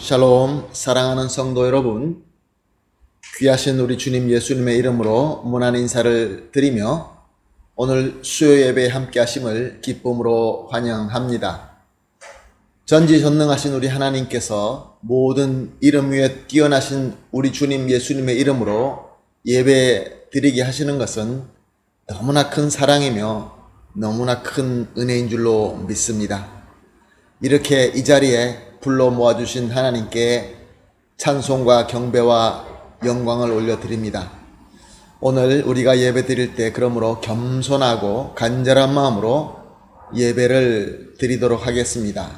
샬롬, 사랑하는 성도 여러분, 귀하신 우리 주님 예수님의 이름으로 문안 인사를 드리며 오늘 수요 예배에 함께 하심을 기쁨으로 환영합니다. 전지전능하신 우리 하나님께서 모든 이름 위에 뛰어나신 우리 주님 예수님의 이름으로 예배 드리게 하시는 것은 너무나 큰 사랑이며 너무나 큰 은혜인 줄로 믿습니다. 이렇게 이 자리에 불러 모아주신 하나님께 찬송과 경배와 영광을 올려드립니다. 오늘 우리가 예배 드릴 때 그러므로 겸손하고 간절한 마음으로 예배를 드리도록 하겠습니다.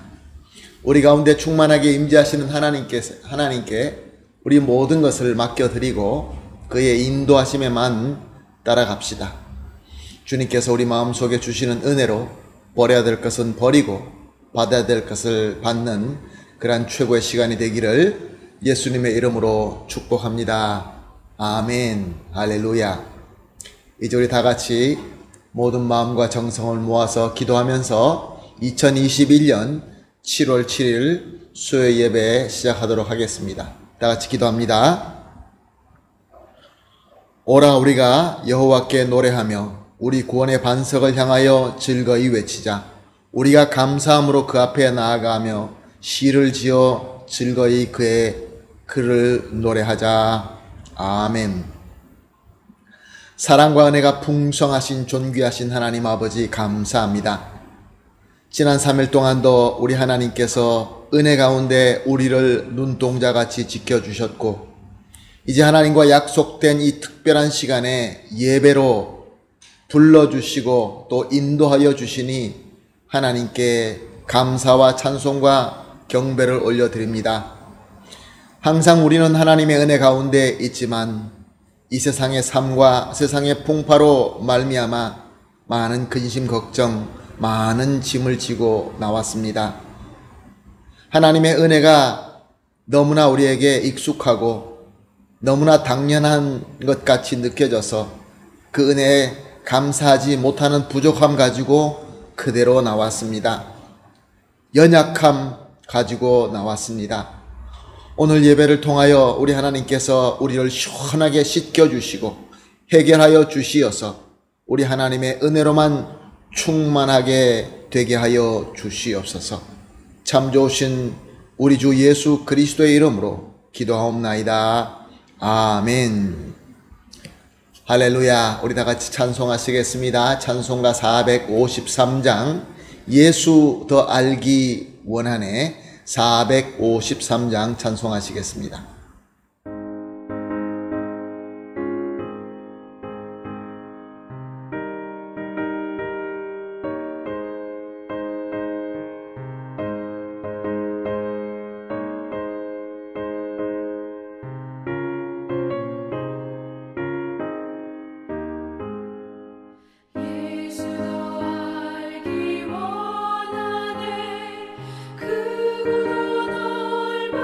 우리 가운데 충만하게 임재하시는 하나님께 우리 모든 것을 맡겨드리고 그의 인도하심에만 따라갑시다. 주님께서 우리 마음속에 주시는 은혜로 버려야 될 것은 버리고 받아야 될 것을 받는 그러한 최고의 시간이 되기를 예수님의 이름으로 축복합니다. 아멘. 할렐루야. 이제 우리 다 같이 모든 마음과 정성을 모아서 기도하면서 2021년 7월 7일 수요 예배 시작하도록 하겠습니다. 다 같이 기도합니다. 오라 우리가 여호와께 노래하며 우리 구원의 반석을 향하여 즐거이 외치자. 우리가 감사함으로 그 앞에 나아가며 시를 지어 즐거이 그의 글을 노래하자. 아멘. 사랑과 은혜가 풍성하신 존귀하신 하나님 아버지 감사합니다. 지난 3일 동안도 우리 하나님께서 은혜 가운데 우리를 눈동자같이 지켜주셨고 이제 하나님과 약속된 이 특별한 시간에 예배로 불러주시고 또 인도하여 주시니 하나님께 감사와 찬송과 경배를 올려드립니다. 항상 우리는 하나님의 은혜 가운데 있지만 이 세상의 삶과 세상의 풍파로 말미암아 많은 근심 걱정, 많은 짐을 지고 나왔습니다. 하나님의 은혜가 너무나 우리에게 익숙하고 너무나 당연한 것 같이 느껴져서 그 은혜에 감사하지 못하는 부족함 가지고 그대로 나왔습니다. 연약함 가지고 나왔습니다. 오늘 예배를 통하여 우리 하나님께서 우리를 시원하게 씻겨주시고 해결하여 주시어서 우리 하나님의 은혜로만 충만하게 되게 하여 주시옵소서. 참 좋으신 우리 주 예수 그리스도의 이름으로 기도하옵나이다. 아멘. 할렐루야. 우리 다 같이 찬송하시겠습니다. 찬송가 453장 예수 더 알기 원하네 453장 찬송하시겠습니다. 그 넓은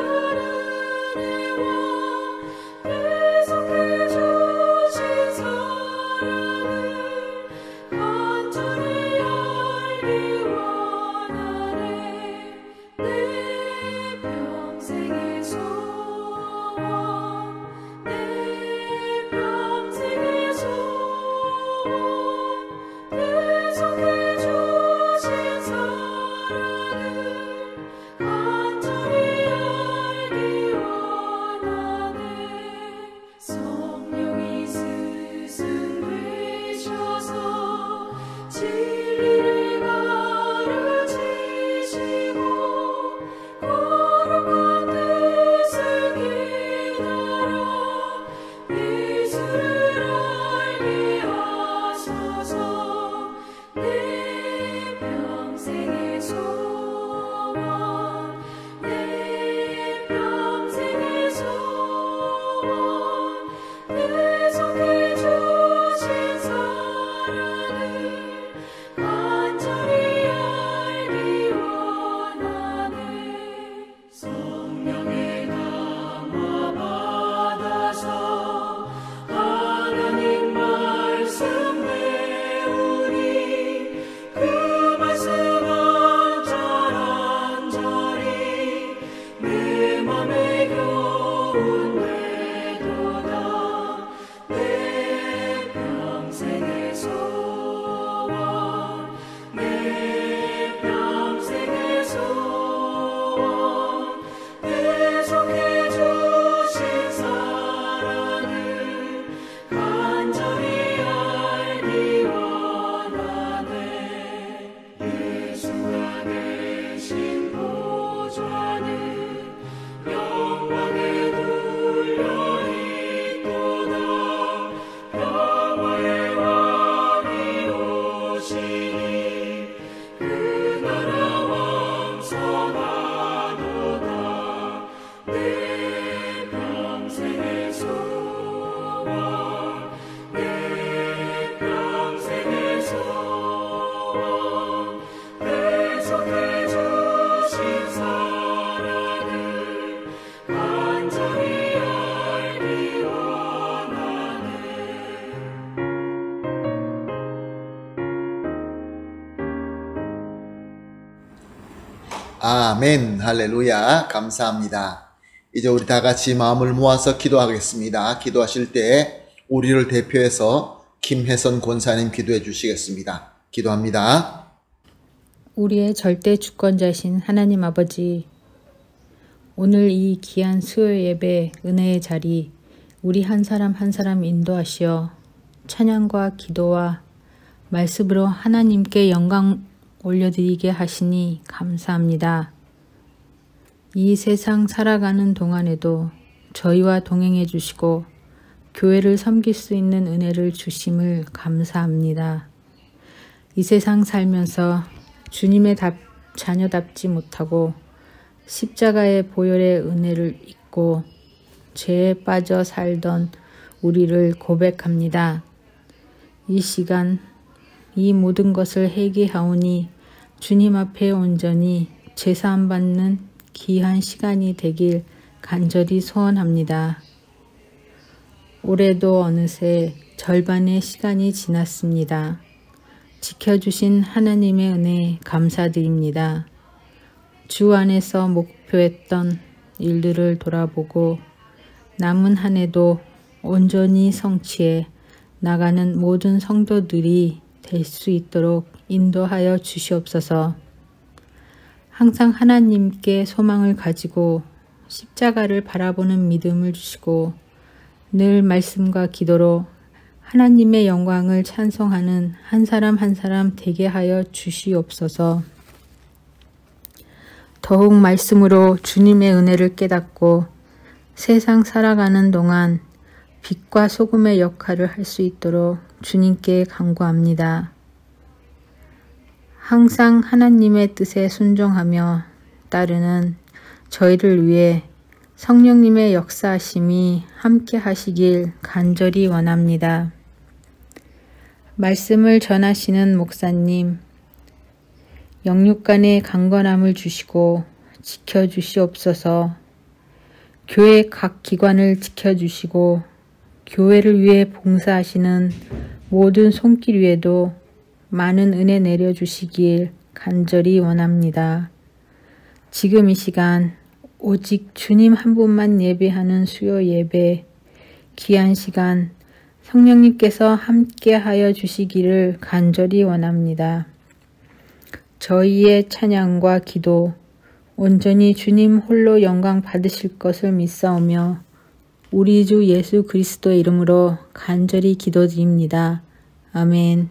아멘, 할렐루야, 감사합니다. 이제 우리 다 같이 마음을 모아서 기도하겠습니다. 기도하실 때 우리를 대표해서 김혜선 권사님 기도해 주시겠습니다. 기도합니다. 우리의 절대 주권자신 하나님 아버지, 오늘 이 귀한 수요 예배 은혜의 자리 우리 한 사람 한 사람 인도하시어 찬양과 기도와 말씀으로 하나님께 영광 올려드리게 하시니 감사합니다. 이 세상 살아가는 동안에도 저희와 동행해 주시고 교회를 섬길 수 있는 은혜를 주심을 감사합니다. 이 세상 살면서 주님의 자녀답지 못하고 십자가의 보혈의 은혜를 잊고 죄에 빠져 살던 우리를 고백합니다. 이 시간 이 모든 것을 회개하오니 주님 앞에 온전히 제사함 받는 귀한 시간이 되길 간절히 소원합니다. 올해도 어느새 절반의 시간이 지났습니다. 지켜주신 하나님의 은혜 감사드립니다. 주 안에서 목표했던 일들을 돌아보고 남은 한 해도 온전히 성취해 나가는 모든 성도들이 될 수 있도록 인도하여 주시옵소서. 항상 하나님께 소망을 가지고 십자가를 바라보는 믿음을 주시고 늘 말씀과 기도로 하나님의 영광을 찬송하는 한 사람 한 사람 되게 하여 주시옵소서. 더욱 말씀으로 주님의 은혜를 깨닫고 세상 살아가는 동안 빛과 소금의 역할을 할 수 있도록 주님께 간구합니다. 항상 하나님의 뜻에 순종하며 따르는 저희를 위해 성령님의 역사하심이 함께 하시길 간절히 원합니다. 말씀을 전하시는 목사님, 영육간의 강건함을 주시고 지켜주시옵소서. 교회 각 기관을 지켜주시고 교회를 위해 봉사하시는 모든 손길 위에도 많은 은혜 내려주시길 간절히 원합니다. 지금 이 시간 오직 주님 한 분만 예배하는 수요 예배, 귀한 시간 성령님께서 함께 하여 주시기를 간절히 원합니다. 저희의 찬양과 기도 온전히 주님 홀로 영광 받으실 것을 믿사오며 우리 주 예수 그리스도의 이름으로 간절히 기도드립니다. 아멘.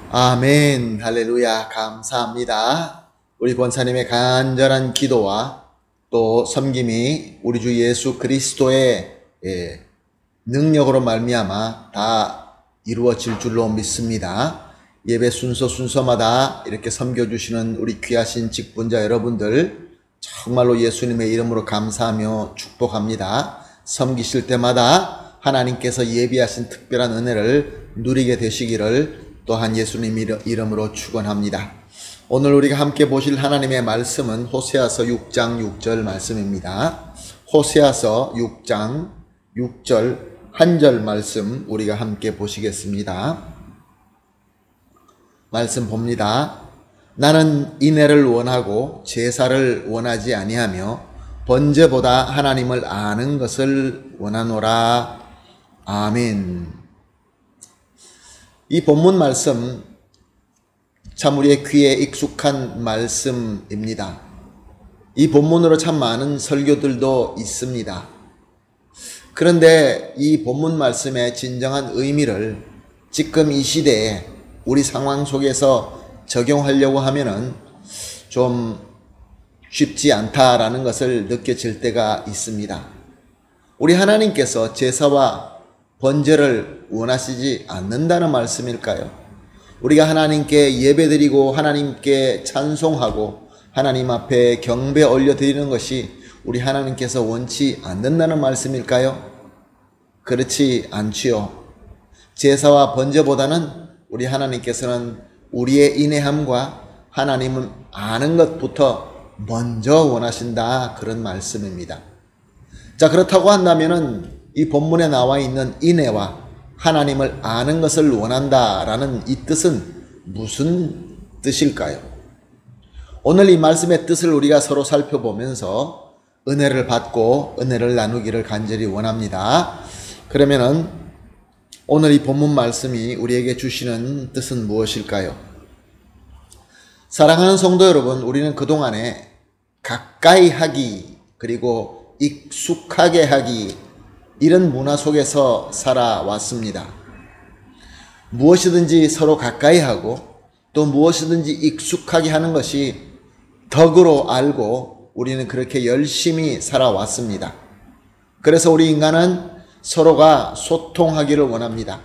아멘, 할렐루야, 감사합니다. 우리 권사님의 간절한 기도와 또 섬김이 우리 주 예수 그리스도의 능력으로 말미암아 다 이루어질 줄로 믿습니다. 예배 순서마다 이렇게 섬겨주시는 우리 귀하신 직분자 여러분들 정말로 예수님의 이름으로 감사하며 축복합니다. 섬기실 때마다 하나님께서 예비하신 특별한 은혜를 누리게 되시기를 또한 예수님 이름으로 축원합니다. 오늘 우리가 함께 보실 하나님의 말씀은 호세아서 6장 6절 말씀입니다. 호세아서 6장 6절 한 절 말씀 우리가 함께 보시겠습니다. 말씀 봅니다. 나는 인애를 원하고 제사를 원하지 아니하며 번제보다 하나님을 아는 것을 원하노라. 아멘. 이 본문 말씀 참 우리의 귀에 익숙한 말씀입니다. 이 본문으로 참 많은 설교들도 있습니다. 그런데 이 본문 말씀의 진정한 의미를 지금 이 시대에 우리 상황 속에서 적용하려고 하면은 좀 쉽지 않다라는 것을 느껴질 때가 있습니다. 우리 하나님께서 제사와 번제를 원하시지 않는다는 말씀일까요? 우리가 하나님께 예배드리고 하나님께 찬송하고 하나님 앞에 경배 올려드리는 것이 우리 하나님께서 원치 않는다는 말씀일까요? 그렇지 않지요. 제사와 번제보다는 우리 하나님께서는 우리의 인내함과 하나님을 아는 것부터 먼저 원하신다, 그런 말씀입니다. 자, 그렇다고 한다면은 이 본문에 나와 있는 인애와 하나님을 아는 것을 원한다라는 이 뜻은 무슨 뜻일까요? 오늘 이 말씀의 뜻을 우리가 서로 살펴보면서 은혜를 받고 은혜를 나누기를 간절히 원합니다. 그러면은 오늘 이 본문 말씀이 우리에게 주시는 뜻은 무엇일까요? 사랑하는 성도 여러분, 우리는 그동안에 가까이 하기 그리고 익숙하게 하기 이런 문화 속에서 살아왔습니다. 무엇이든지 서로 가까이 하고 또 무엇이든지 익숙하게 하는 것이 덕으로 알고 우리는 그렇게 열심히 살아왔습니다. 그래서 우리 인간은 서로가 소통하기를 원합니다.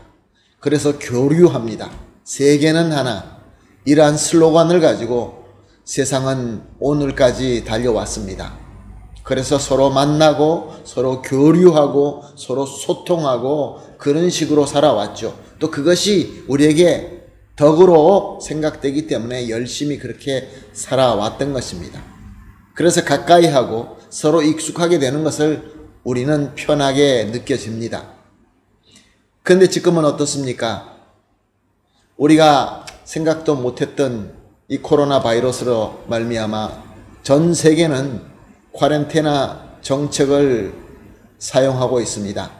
그래서 교류합니다. 세계는 하나, 이러한 슬로건을 가지고 세상은 오늘까지 달려왔습니다. 그래서 서로 만나고 서로 교류하고 서로 소통하고 그런 식으로 살아왔죠. 또 그것이 우리에게 덕으로 생각되기 때문에 열심히 그렇게 살아왔던 것입니다. 그래서 가까이 하고 서로 익숙하게 되는 것을 우리는 편하게 느껴집니다. 그런데 지금은 어떻습니까? 우리가 생각도 못했던 이 코로나 바이러스로 말미암아 전 세계는 쿼런테나 정책을 사용하고 있습니다.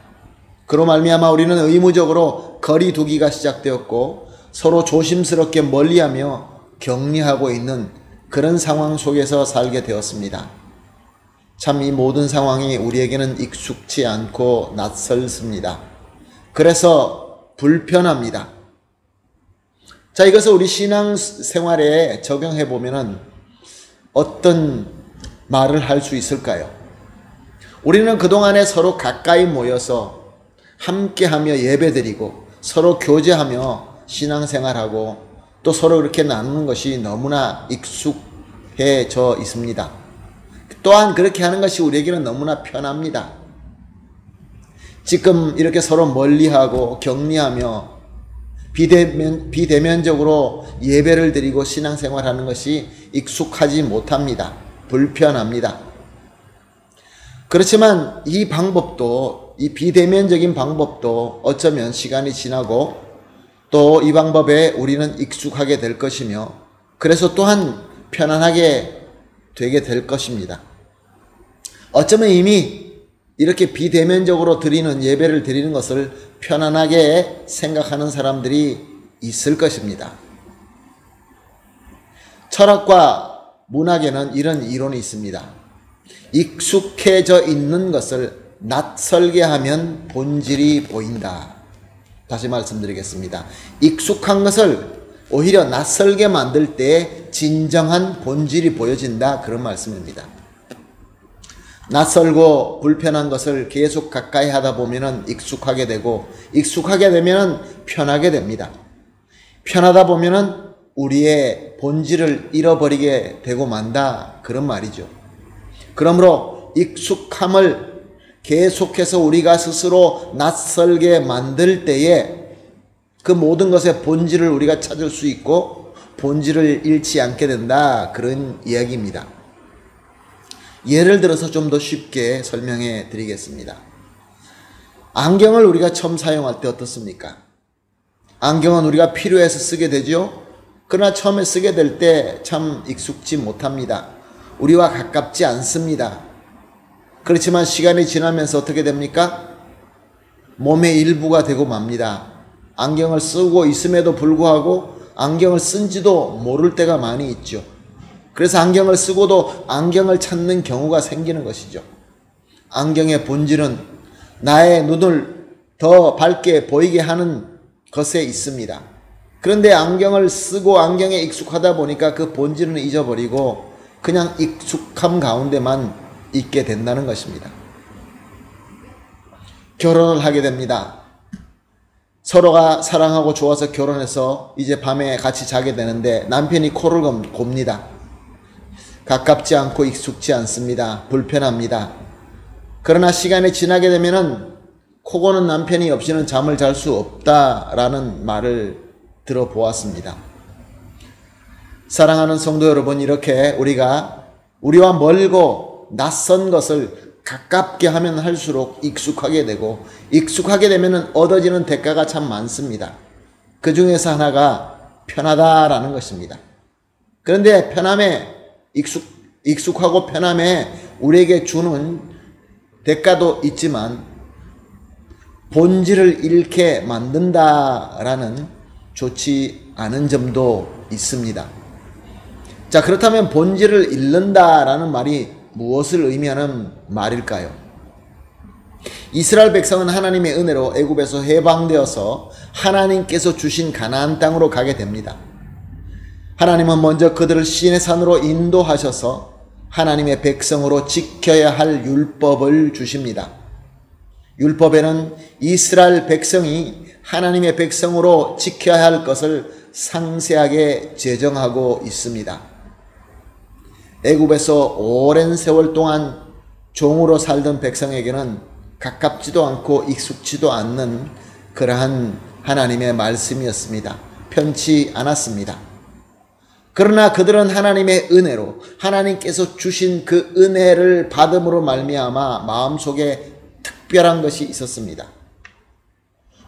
그로 말미암아 우리는 의무적으로 거리 두기가 시작되었고 서로 조심스럽게 멀리하며 격리하고 있는 그런 상황 속에서 살게 되었습니다. 참 이 모든 상황이 우리에게는 익숙치 않고 낯설습니다. 그래서 불편합니다. 자, 이것을 우리 신앙생활에 적용해 보면은 어떤 말을 할 수 있을까요? 우리는 그동안에 서로 가까이 모여서 함께하며 예배드리고 서로 교제하며 신앙생활하고 또 서로 이렇게 나누는 것이 너무나 익숙해져 있습니다. 또한 그렇게 하는 것이 우리에게는 너무나 편합니다. 지금 이렇게 서로 멀리하고 격리하며 비대면적으로 예배를 드리고 신앙생활하는 것이 익숙하지 못합니다. 불편합니다. 그렇지만 이 방법도, 이 비대면적인 방법도 어쩌면 시간이 지나고 또 이 방법에 우리는 익숙하게 될 것이며 그래서 또한 편안하게 되게 될 것입니다. 어쩌면 이미 이렇게 비대면적으로 드리는 예배를 드리는 것을 편안하게 생각하는 사람들이 있을 것입니다. 철학과 문학에는 이런 이론이 있습니다. 익숙해져 있는 것을 낯설게 하면 본질이 보인다. 다시 말씀드리겠습니다. 익숙한 것을 오히려 낯설게 만들 때 진정한 본질이 보여진다. 그런 말씀입니다. 낯설고 불편한 것을 계속 가까이 하다 보면 익숙하게 되고 익숙하게 되면 편하게 됩니다. 편하다 보면 우리의 본질을 잃어버리게 되고 만다. 그런 말이죠. 그러므로 익숙함을 계속해서 우리가 스스로 낯설게 만들 때에 그 모든 것의 본질을 우리가 찾을 수 있고 본질을 잃지 않게 된다. 그런 이야기입니다. 예를 들어서 좀 더 쉽게 설명해 드리겠습니다. 안경을 우리가 처음 사용할 때 어떻습니까? 안경은 우리가 필요해서 쓰게 되죠. 그러나 처음에 쓰게 될 때 참 익숙지 못합니다. 우리와 가깝지 않습니다. 그렇지만 시간이 지나면서 어떻게 됩니까? 몸의 일부가 되고 맙니다. 안경을 쓰고 있음에도 불구하고 안경을 쓴지도 모를 때가 많이 있죠. 그래서 안경을 쓰고도 안경을 찾는 경우가 생기는 것이죠. 안경의 본질은 나의 눈을 더 밝게 보이게 하는 것에 있습니다. 그런데 안경을 쓰고 안경에 익숙하다 보니까 그 본질은 잊어버리고 그냥 익숙함 가운데만 있게 된다는 것입니다. 결혼을 하게 됩니다. 서로가 사랑하고 좋아서 결혼해서 이제 밤에 같이 자게 되는데 남편이 코를 곱니다. 가깝지 않고 익숙지 않습니다. 불편합니다. 그러나 시간이 지나게 되면은 코 고는 남편이 없이는 잠을 잘 수 없다라는 말을 들어보았습니다. 사랑하는 성도 여러분, 이렇게 우리와 멀고 낯선 것을 가깝게 하면 할수록 익숙하게 되고 익숙하게 되면 얻어지는 대가가 참 많습니다. 그 중에서 하나가 편하다라는 것입니다. 그런데 편함에 익숙하고 편함에 우리에게 주는 대가도 있지만 본질을 잃게 만든다라는 좋지 않은 점도 있습니다. 자, 그렇다면 본질을 잃는다라는 말이 무엇을 의미하는 말일까요? 이스라엘 백성은 하나님의 은혜로 애굽에서 해방되어서 하나님께서 주신 가나안 땅으로 가게 됩니다. 하나님은 먼저 그들을 시내 산으로 인도하셔서 하나님의 백성으로 지켜야 할 율법을 주십니다. 율법에는 이스라엘 백성이 하나님의 백성으로 지켜야 할 것을 상세하게 제정하고 있습니다. 애굽에서 오랜 세월 동안 종으로 살던 백성에게는 가깝지도 않고 익숙지도 않는 그러한 하나님의 말씀이었습니다. 편치 않았습니다. 그러나 그들은 하나님의 은혜로 하나님께서 주신 그 은혜를 받음으로 말미암아 마음속에 특별한 것이 있었습니다.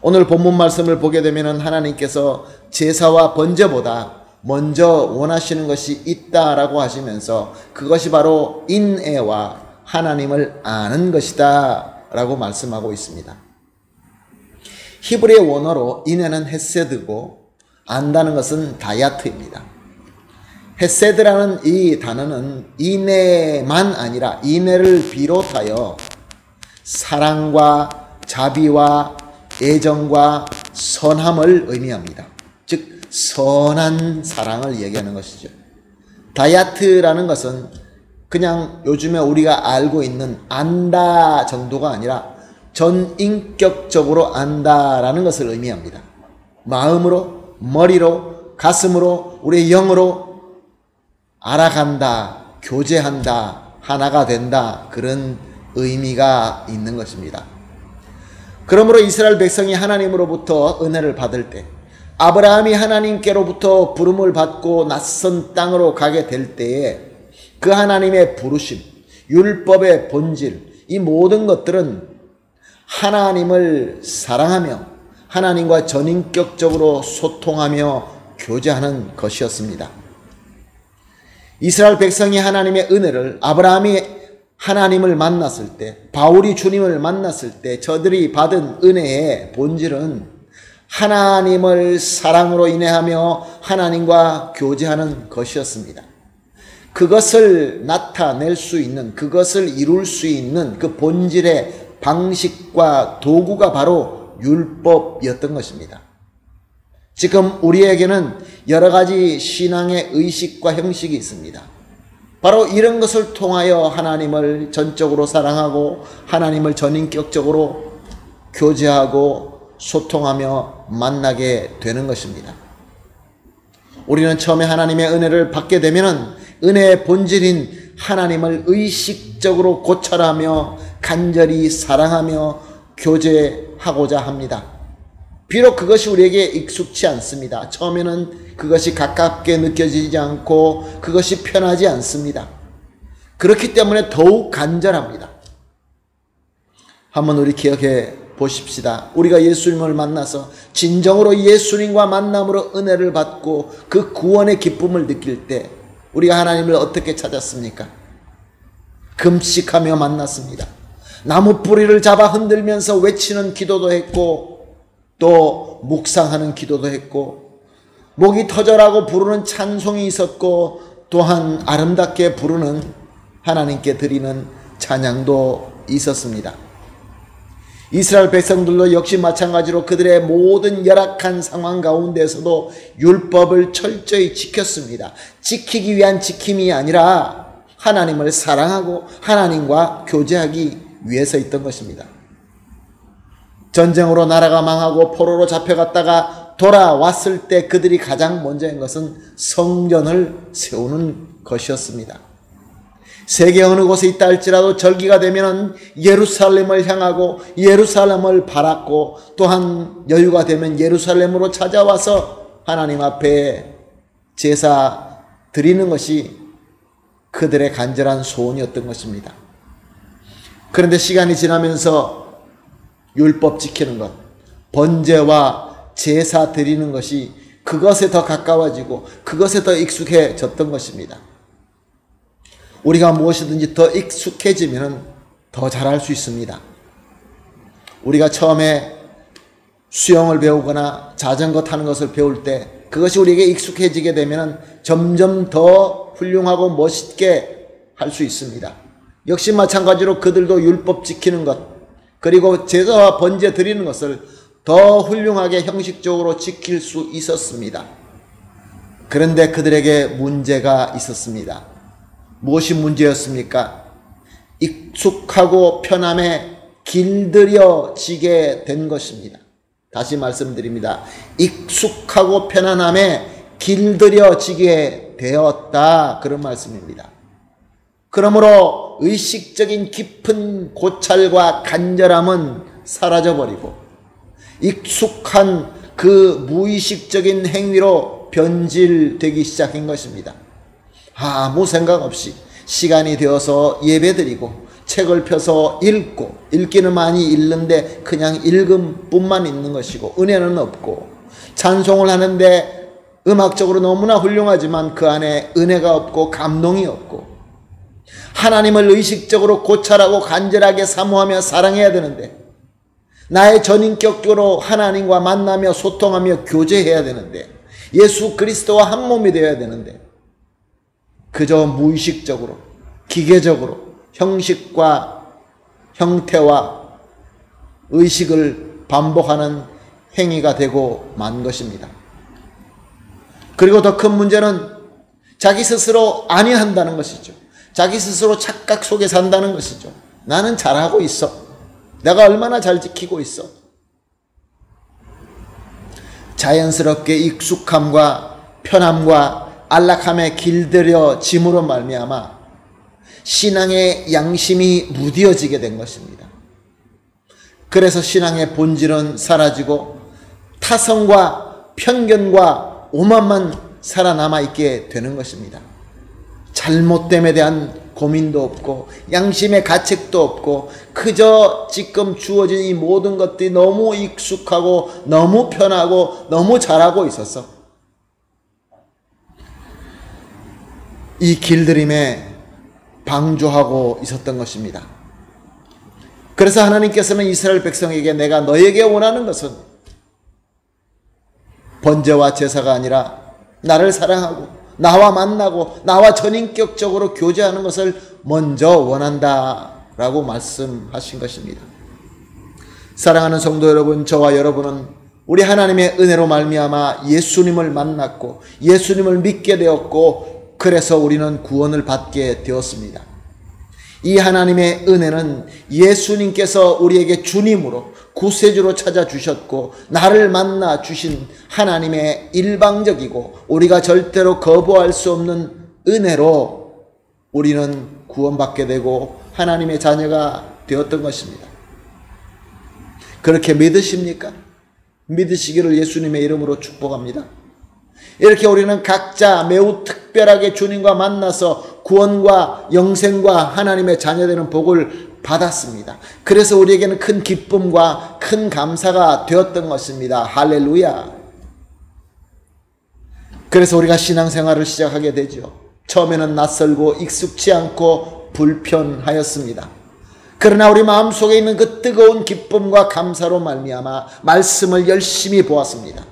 오늘 본문 말씀을 보게 되면 하나님께서 제사와 번제보다 먼저 원하시는 것이 있다라고 하시면서 그것이 바로 인애와 하나님을 아는 것이다 라고 말씀하고 있습니다. 히브리의 원어로 인애는 헤세드고 안다는 것은 다야트입니다. 헤세드라는 이 단어는 인애만 아니라 인애를 비롯하여 사랑과 자비와 애정과 선함을 의미합니다. 즉 선한 사랑을 얘기하는 것이죠. 다야트라는 것은 그냥 요즘에 우리가 알고 있는 안다 정도가 아니라 전인격적으로 안다라는 것을 의미합니다. 마음으로, 머리로, 가슴으로, 우리의 영으로 알아간다, 교제한다, 하나가 된다, 그런 의미가 있는 것입니다. 그러므로 이스라엘 백성이 하나님으로부터 은혜를 받을 때, 아브라함이 하나님께로부터 부름을 받고 낯선 땅으로 가게 될 때에 그 하나님의 부르심, 율법의 본질, 이 모든 것들은 하나님을 사랑하며 하나님과 전인격적으로 소통하며 교제하는 것이었습니다. 이스라엘 백성이 하나님의 은혜를, 아브라함이 하나님을 만났을 때, 바울이 주님을 만났을 때 저들이 받은 은혜의 본질은 하나님을 사랑으로 인해하며 하나님과 교제하는 것이었습니다. 그것을 나타낼 수 있는, 그것을 이룰 수 있는 그 본질의 방식과 도구가 바로 율법이었던 것입니다. 지금 우리에게는 여러 가지 신앙의 의식과 형식이 있습니다. 바로 이런 것을 통하여 하나님을 전적으로 사랑하고 하나님을 전인격적으로 교제하고 소통하며 만나게 되는 것입니다. 우리는 처음에 하나님의 은혜를 받게 되면 은혜의 본질인 하나님을 의식적으로 고찰하며 간절히 사랑하며 교제하고자 합니다. 비록 그것이 우리에게 익숙치 않습니다. 처음에는 그것이 가깝게 느껴지지 않고 그것이 편하지 않습니다. 그렇기 때문에 더욱 간절합니다. 한번 우리 기억해 보십시다. 우리가 예수님을 만나서 진정으로 예수님과 만남으로 은혜를 받고 그 구원의 기쁨을 느낄 때 우리가 하나님을 어떻게 찾았습니까? 금식하며 만났습니다. 나무 뿌리를 잡아 흔들면서 외치는 기도도 했고 또 묵상하는 기도도 했고 목이 터져라고 부르는 찬송이 있었고 또한 아름답게 부르는 하나님께 드리는 찬양도 있었습니다. 이스라엘 백성들도 역시 마찬가지로 그들의 모든 열악한 상황 가운데서도 율법을 철저히 지켰습니다. 지키기 위한 지킴이 아니라 하나님을 사랑하고 하나님과 교제하기 위해서 있던 것입니다. 전쟁으로 나라가 망하고 포로로 잡혀갔다가 돌아왔을 때 그들이 가장 먼저 한 것은 성전을 세우는 것이었습니다. 세계 어느 곳에 있다 할지라도 절기가 되면 예루살렘을 향하고 예루살렘을 바랐고 또한 여유가 되면 예루살렘으로 찾아와서 하나님 앞에 제사 드리는 것이 그들의 간절한 소원이었던 것입니다. 그런데 시간이 지나면서 율법 지키는 것, 번제와 제사 드리는 것이 그것에 더 가까워지고 그것에 더 익숙해졌던 것입니다. 우리가 무엇이든지 더 익숙해지면 더 잘할 수 있습니다. 우리가 처음에 수영을 배우거나 자전거 타는 것을 배울 때 그것이 우리에게 익숙해지게 되면 점점 더 훌륭하고 멋있게 할 수 있습니다. 역시 마찬가지로 그들도 율법 지키는 것, 그리고 제사와 번제 드리는 것을 더 훌륭하게 형식적으로 지킬 수 있었습니다. 그런데 그들에게 문제가 있었습니다. 무엇이 문제였습니까? 익숙하고 편함에 길들여지게 된 것입니다. 다시 말씀드립니다. 익숙하고 편안함에 길들여지게 되었다. 그런 말씀입니다. 그러므로 의식적인 깊은 고찰과 간절함은 사라져버리고 익숙한 그 무의식적인 행위로 변질되기 시작한 것입니다. 아무 생각 없이 시간이 되어서 예배드리고 책을 펴서 읽고, 읽기는 많이 읽는데 그냥 읽음뿐만 있는 것이고 은혜는 없고, 찬송을 하는데 음악적으로 너무나 훌륭하지만 그 안에 은혜가 없고 감동이 없고, 하나님을 의식적으로 고찰하고 간절하게 사모하며 사랑해야 되는데, 나의 전인격적으로 하나님과 만나며 소통하며 교제해야 되는데, 예수 그리스도와 한 몸이 되어야 되는데 그저 무의식적으로 기계적으로 형식과 형태와 의식을 반복하는 행위가 되고 만 것입니다. 그리고 더 큰 문제는 자기 스스로 아니한다는 것이죠. 자기 스스로 착각 속에 산다는 것이죠. 나는 잘하고 있어. 내가 얼마나 잘 지키고 있어. 자연스럽게 익숙함과 편함과 안락함에 길들여짐으로 말미암아 신앙의 양심이 무뎌지게 된 것입니다. 그래서 신앙의 본질은 사라지고 타성과 편견과 오만만 살아남아 있게 되는 것입니다. 잘못됨에 대한 고민도 없고 양심의 가책도 없고 그저 지금 주어진 이 모든 것들이 너무 익숙하고 너무 편하고 너무 잘하고 있어서 이 길들임에 방조하고 있었던 것입니다. 그래서 하나님께서는 이스라엘 백성에게 내가 너에게 원하는 것은 번제와 제사가 아니라 나를 사랑하고 나와 만나고 나와 전인격적으로 교제하는 것을 먼저 원한다 라고 말씀하신 것입니다. 사랑하는 성도 여러분, 저와 여러분은 우리 하나님의 은혜로 말미암아 예수님을 만났고 예수님을 믿게 되었고 그래서 우리는 구원을 받게 되었습니다. 이 하나님의 은혜는 예수님께서 우리에게 주님으로 구세주로 찾아주셨고 나를 만나 주신 하나님의 일방적이고 우리가 절대로 거부할 수 없는 은혜로 우리는 구원받게 되고 하나님의 자녀가 되었던 것입니다. 그렇게 믿으십니까? 믿으시기를 예수님의 이름으로 축복합니다. 이렇게 우리는 각자 매우 특별하게 주님과 만나서 구원과 영생과 하나님의 자녀되는 복을 받았습니다. 그래서 우리에게는 큰 기쁨과 큰 감사가 되었던 것입니다. 할렐루야. 그래서 우리가 신앙생활을 시작하게 되죠. 처음에는 낯설고 익숙치 않고 불편하였습니다. 그러나 우리 마음속에 있는 그 뜨거운 기쁨과 감사로 말미암아 말씀을 열심히 보았습니다.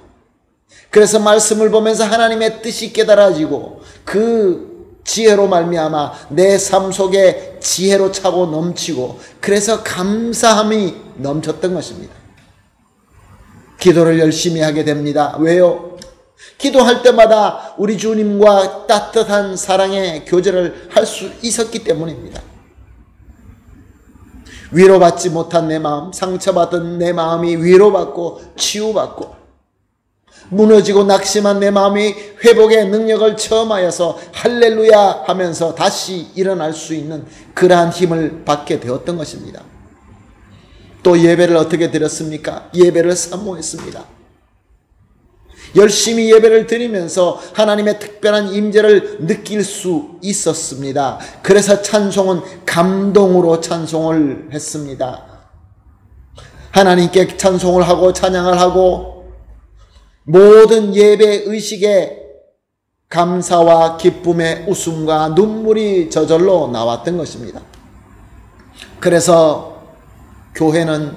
그래서 말씀을 보면서 하나님의 뜻이 깨달아지고 그 지혜로 말미암아 내 삶 속에 지혜로 차고 넘치고 그래서 감사함이 넘쳤던 것입니다. 기도를 열심히 하게 됩니다. 왜요? 기도할 때마다 우리 주님과 따뜻한 사랑의 교제를 할 수 있었기 때문입니다. 위로받지 못한 내 마음, 상처받은 내 마음이 위로받고 치유받고 무너지고 낙심한 내 마음이 회복의 능력을 체험하여서 할렐루야 하면서 다시 일어날 수 있는 그러한 힘을 받게 되었던 것입니다. 또 예배를 어떻게 드렸습니까? 예배를 사모했습니다. 열심히 예배를 드리면서 하나님의 특별한 임재를 느낄 수 있었습니다. 그래서 찬송은 감동으로 찬송을 했습니다. 하나님께 찬송을 하고 찬양을 하고 모든 예배 의식에 감사와 기쁨의 웃음과 눈물이 저절로 나왔던 것입니다. 그래서 교회는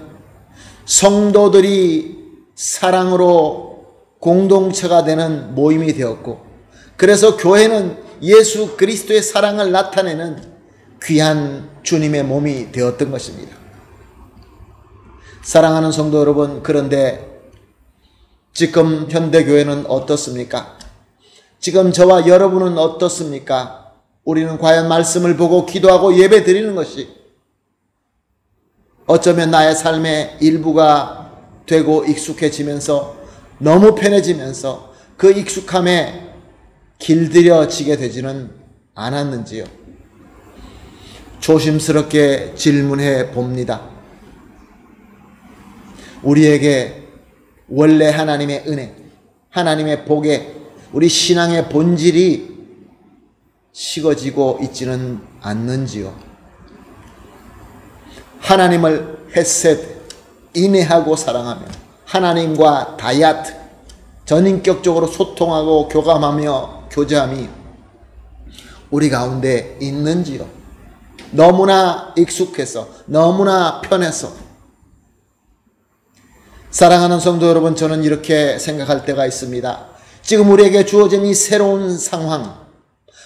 성도들이 사랑으로 공동체가 되는 모임이 되었고, 그래서 교회는 예수 그리스도의 사랑을 나타내는 귀한 주님의 몸이 되었던 것입니다. 사랑하는 성도 여러분, 그런데 지금 현대교회는 어떻습니까? 지금 저와 여러분은 어떻습니까? 우리는 과연 말씀을 보고 기도하고 예배 드리는 것이 어쩌면 나의 삶의 일부가 되고 익숙해지면서 너무 편해지면서 그 익숙함에 길들여지게 되지는 않았는지요? 조심스럽게 질문해 봅니다. 우리에게 원래 하나님의 은혜, 하나님의 복에 우리 신앙의 본질이 식어지고 있지는 않는지요? 하나님을 헤셋, 인내하고 사랑하며 하나님과 다이아트, 전인격적으로 소통하고 교감하며 교제함이 우리 가운데 있는지요? 너무나 익숙해서, 너무나 편해서. 사랑하는 성도 여러분, 저는 이렇게 생각할 때가 있습니다. 지금 우리에게 주어진 이 새로운 상황,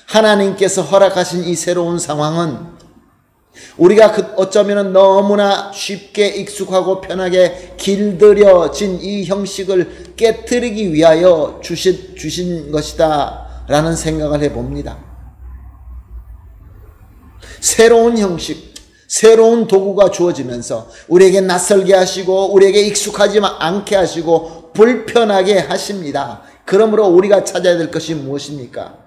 하나님께서 허락하신 이 새로운 상황은 우리가 어쩌면 너무나 쉽게 익숙하고 편하게 길들여진 이 형식을 깨뜨리기 위하여 주신 것이다 라는 생각을 해봅니다. 새로운 형식, 새로운 도구가 주어지면서 우리에게 낯설게 하시고 우리에게 익숙하지 않게 하시고 불편하게 하십니다. 그러므로 우리가 찾아야 될 것이 무엇입니까?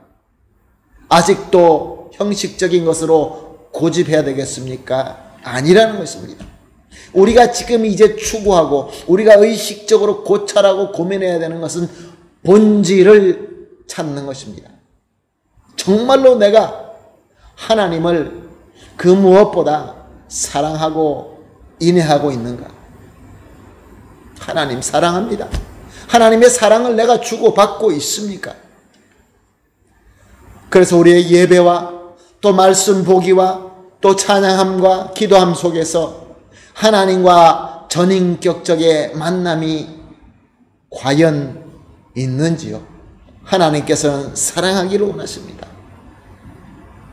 아직도 형식적인 것으로 고집해야 되겠습니까? 아니라는 것입니다. 우리가 지금 이제 추구하고 우리가 의식적으로 고찰하고 고민해야 되는 것은 본질을 찾는 것입니다. 정말로 내가 하나님을 그 무엇보다 사랑하고 인내하고 있는가? 하나님 사랑합니다. 하나님의 사랑을 내가 주고받고 있습니까? 그래서 우리의 예배와 또 말씀 보기와 또 찬양함과 기도함 속에서 하나님과 전인격적의 만남이 과연 있는지요? 하나님께서는 사랑하기를 원하십니다.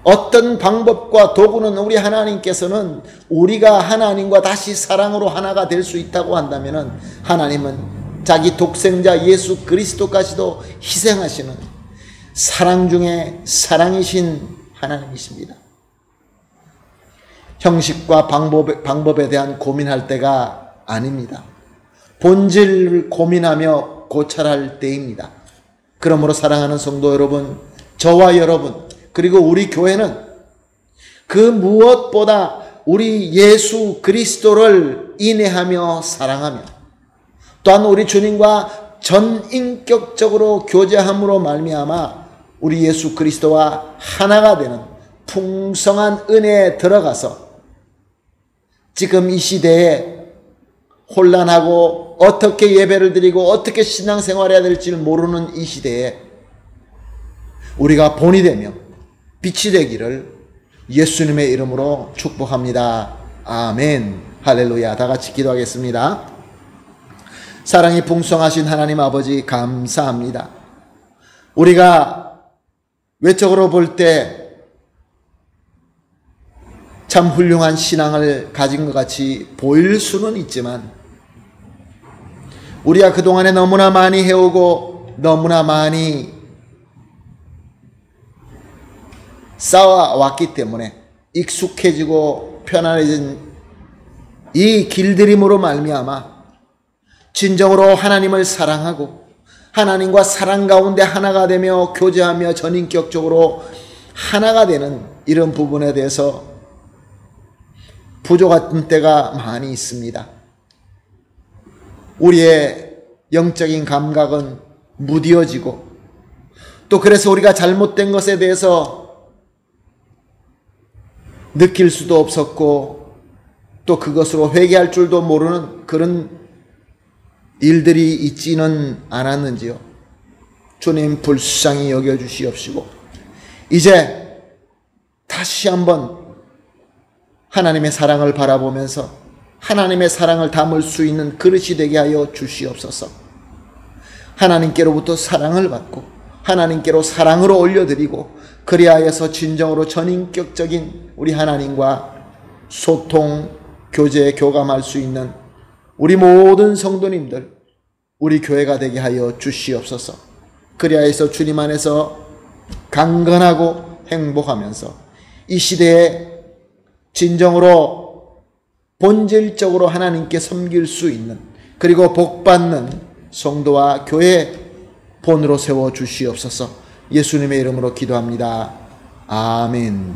어떤 방법과 도구는 우리 하나님께서는 우리가 하나님과 다시 사랑으로 하나가 될 수 있다고 한다면 하나님은 자기 독생자 예수 그리스도까지도 희생하시는 사랑 중에 사랑이신 하나님이십니다. 형식과 방법에 대한 고민할 때가 아닙니다. 본질을 고민하며 고찰할 때입니다. 그러므로 사랑하는 성도 여러분, 저와 여러분, 그리고 우리 교회는 그 무엇보다 우리 예수 그리스도를 인내하며 사랑하며 또한 우리 주님과 전인격적으로 교제함으로 말미암아 우리 예수 그리스도와 하나가 되는 풍성한 은혜에 들어가서 지금 이 시대에 혼란하고 어떻게 예배를 드리고 어떻게 신앙생활해야 될지를 모르는 이 시대에 우리가 본이 되며 빛이 되기를 예수님의 이름으로 축복합니다. 아멘. 할렐루야. 다 같이 기도하겠습니다. 사랑이 풍성하신 하나님 아버지 감사합니다. 우리가 외적으로 볼 때 참 훌륭한 신앙을 가진 것 같이 보일 수는 있지만 우리가 그동안에 너무나 많이 해오고 너무나 많이 쌓아왔기 때문에 익숙해지고 편안해진 이 길들임으로 말미암아 진정으로 하나님을 사랑하고 하나님과 사랑 가운데 하나가 되며 교제하며 전인격적으로 하나가 되는 이런 부분에 대해서 부족한 때가 많이 있습니다. 우리의 영적인 감각은 무뎌지고 또 그래서 우리가 잘못된 것에 대해서 느낄 수도 없었고 또 그것으로 회개할 줄도 모르는 그런 일들이 있지는 않았는지요. 주님 불쌍히 여겨주시옵시고 이제 다시 한번 하나님의 사랑을 바라보면서 하나님의 사랑을 담을 수 있는 그릇이 되게 하여 주시옵소서. 하나님께로부터 사랑을 받고 하나님께로 사랑으로 올려드리고 그리하여서 진정으로 전인격적인 우리 하나님과 소통, 교제, 교감할 수 있는 우리 모든 성도님들, 우리 교회가 되게 하여 주시옵소서. 그리하여서 주님 안에서 강건하고 행복하면서 이 시대에 진정으로 본질적으로 하나님께 섬길 수 있는 그리고 복받는 성도와 교회 본으로 세워 주시옵소서. 예수님의 이름으로 기도합니다. 아멘.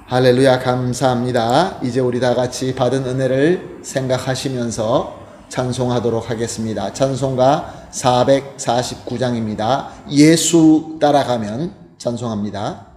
할렐루야. 감사합니다. 이제 우리 다 같이 받은 은혜를 생각하시면서 찬송하도록 하겠습니다. 찬송가 449장입니다. 예수 따라가면 찬송합니다.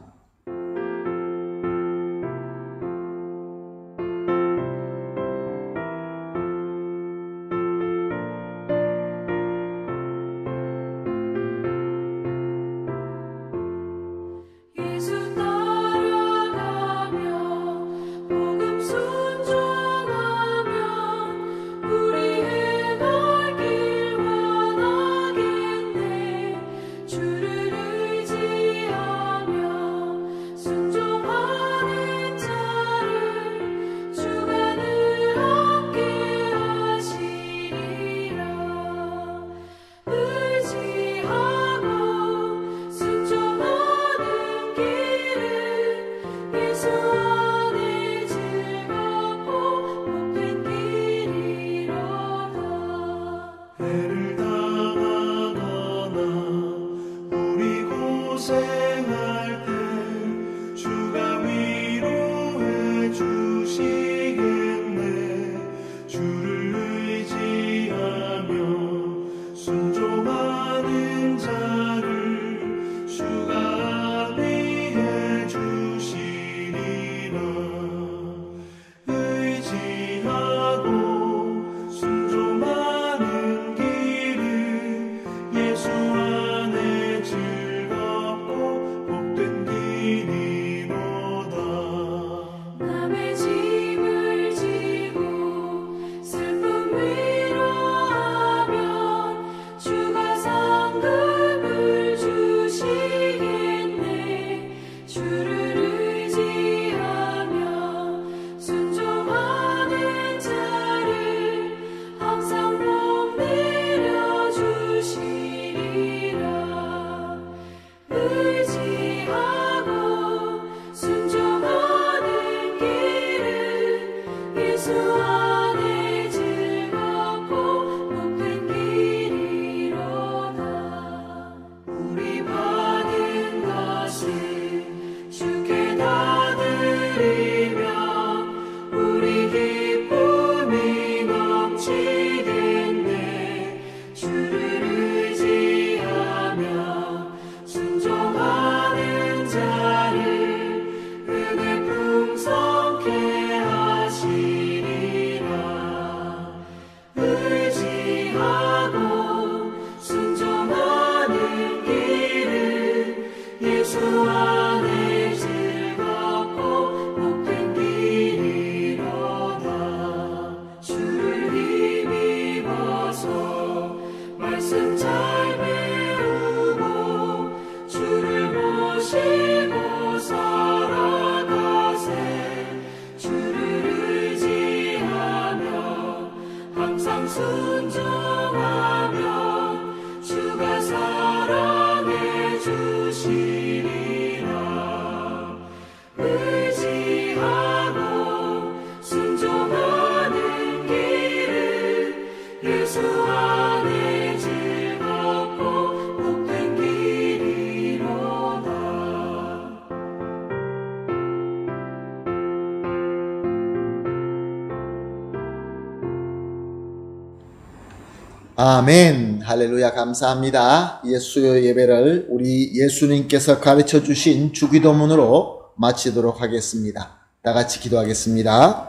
아멘. 할렐루야. 감사합니다. 수요 예배를 우리 예수님께서 가르쳐 주신 주기도문으로 마치도록 하겠습니다. 다 같이 기도하겠습니다.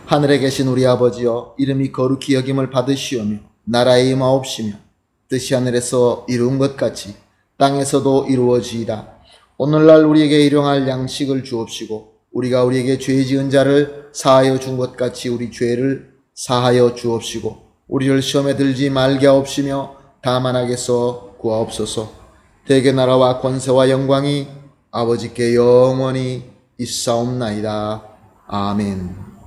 하늘에 계신 우리 아버지여, 이름이 거룩히 여김을 받으시오며 나라의 임하옵시며 뜻이 하늘에서 이룬 것 같이 땅에서도 이루어지이다. 오늘날 우리에게 일용할 양식을 주옵시고 우리가 우리에게 죄 지은 자를 사하여 준 것 같이 우리 죄를 사하여 주옵시고 우리를 시험에 들지 말게 하옵시며 다만 악에서 구하옵소서. 대개 나라와 권세와 영광이 아버지께 영원히 있사옵나이다. 아멘.